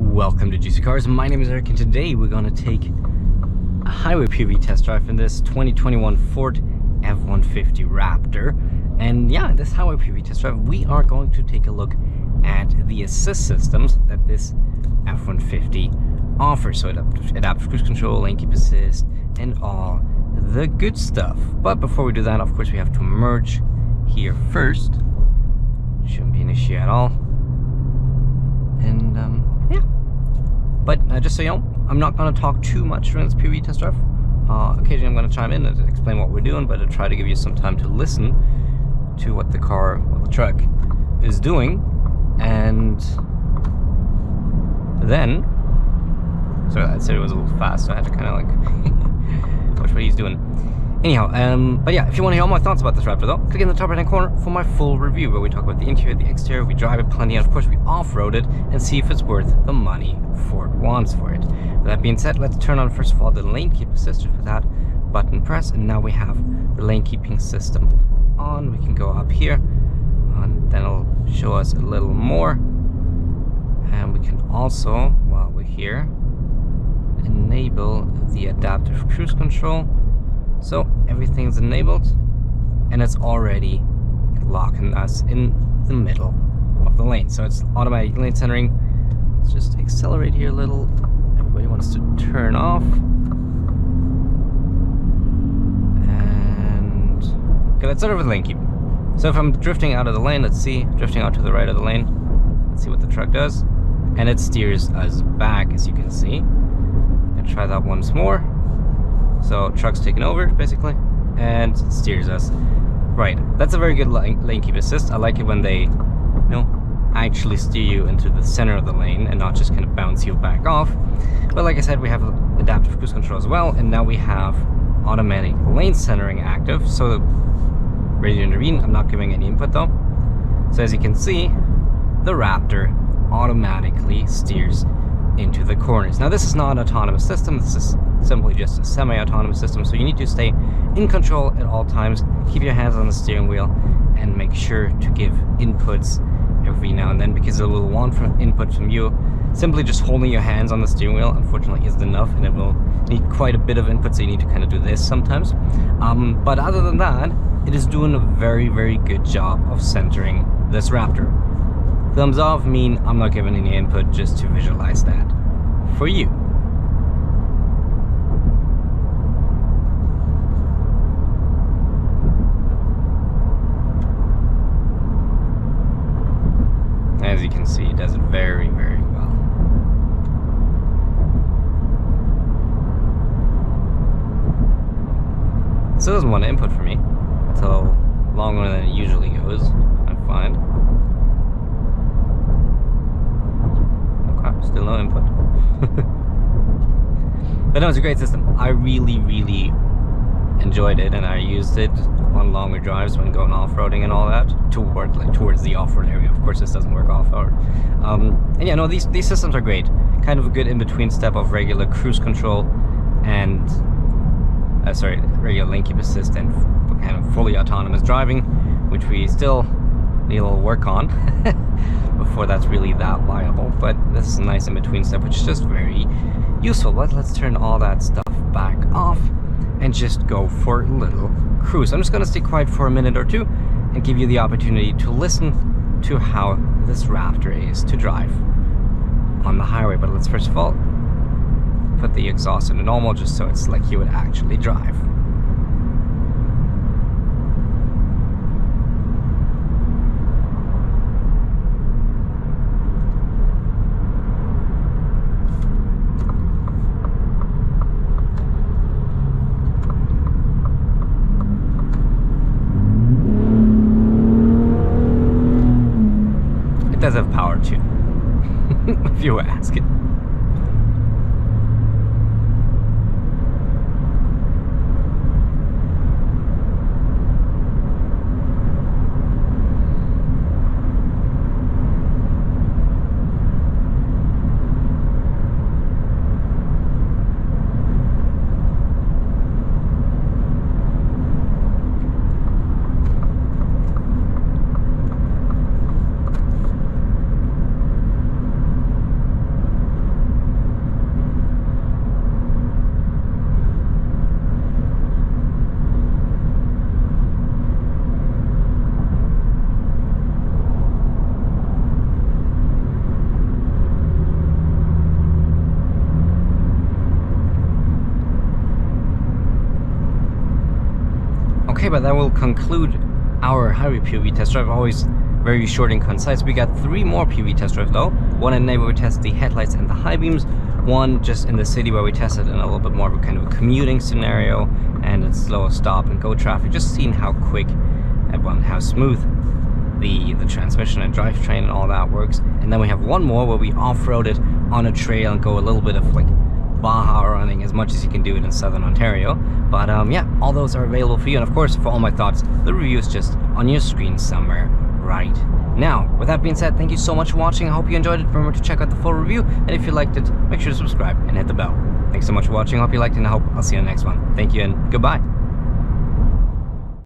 Welcome to GCCars. My name is Eric, and today we're going to take a highway POV test drive in this 2021 Ford F-150 Raptor. And yeah, this highway POV test drive, we are going to take a look at the assist systems that this F-150 offers. So adaptive cruise control, lane keep assist, and all the good stuff. But before we do that, of course, we have to merge here first. Shouldn't be an issue at all. And yeah, but just so you know, I'm not going to talk too much during this POV test drive. Occasionally I'm going to chime in and explain what we're doing, but I'll try to give you some time to listen to what the truck is doing. And then, sorry, I said it was a little fast, so I had to kind of like watch what he's doing. Anyhow, but yeah, if you want to hear all my thoughts about this Raptor though, click in the top right hand corner for my full review where we talk about the interior, the exterior, we drive it plenty, and of course we off-road it and see if it's worth the money Ford wants for it. With that being said, let's turn on first of all the lane keep assist with that button press, and now we have the lane keeping system on. We can go up here, and then it'll show us a little more, and we can also, while we're here, enable the adaptive cruise control. So everything's enabled, and it's already locking us in the middle of the lane. So it's automatic lane centering. Let's just accelerate here a little. Everybody wants to turn off. And okay, let's start with lane keep. So if I'm drifting out of the lane, let's see, drifting out to the right of the lane, let's see what the truck does. And it steers us back, as you can see. I'll try that once more. So truck's taking over basically and steers us right. That's a very good lane keep assist. I like it when they, you know, actually steer you into the center of the lane and not just kind of bounce you back off. But like I said, we have adaptive cruise control as well, and now we have automatic lane centering active. So ready to intervene. I'm not giving any input though. So as you can see, the Raptor automatically steers into the corners. Now this is not an autonomous system, this is simply just a semi-autonomous system, so you need to stay in control at all times, keep your hands on the steering wheel, and make sure to give inputs every now and then, because it will want input from you. Simply just holding your hands on the steering wheel unfortunately isn't enough, and it will need quite a bit of input, so you need to kind of do this sometimes. But other than that, it is doing a very, very good job of centering this Raptor. Thumbs off mean I'm not giving any input, just to visualize that for you. As you can see, it does it very, very well. It still doesn't want input from me, so longer than it usually goes, I find. Okay, still no input. But no, it's a great system. I really, really enjoyed it, and I used it on longer drives when going off-roading and all that, towards the off-road area. Of course, this doesn't work off-road. And yeah, no, these systems are great. Kind of a good in-between step of regular cruise control and regular lane keep assist and kind of fully autonomous driving, which we still need a little work on before that's really that viable. But this is a nice in-between step, which is just very useful. But let's turn all that stuff back off and just go for a little cruise. I'm just going to stay quiet for a minute or two and give you the opportunity to listen to how this Raptor is to drive on the highway. But let's first of all put the exhaust into normal, just so it's like you would actually drive. It does have power too, if you were asking. Okay, but that will conclude our highway POV test drive. Always very short and concise. We got 3 more POV test drives though. One at night where we test the headlights and the high beams. One just in the city where we tested in a little bit more of a kind of a commuting scenario, and it's slow stop and go traffic, just seeing how quick and how smooth the transmission and drivetrain and all that works. And then we have one more where we off-roaded on a trail and go a little bit of like Baja running, as much as you can do it in southern Ontario. But yeah, all those are available for you. And of course, for all my thoughts, the review is just on your screen somewhere right now. With that being said, thank you so much for watching. I hope you enjoyed it. Remember to check out the full review, and if you liked it, make sure to subscribe and hit the bell. Thanks so much for watching. I hope you liked it, and I hope I'll see you in the next one. Thank you and goodbye.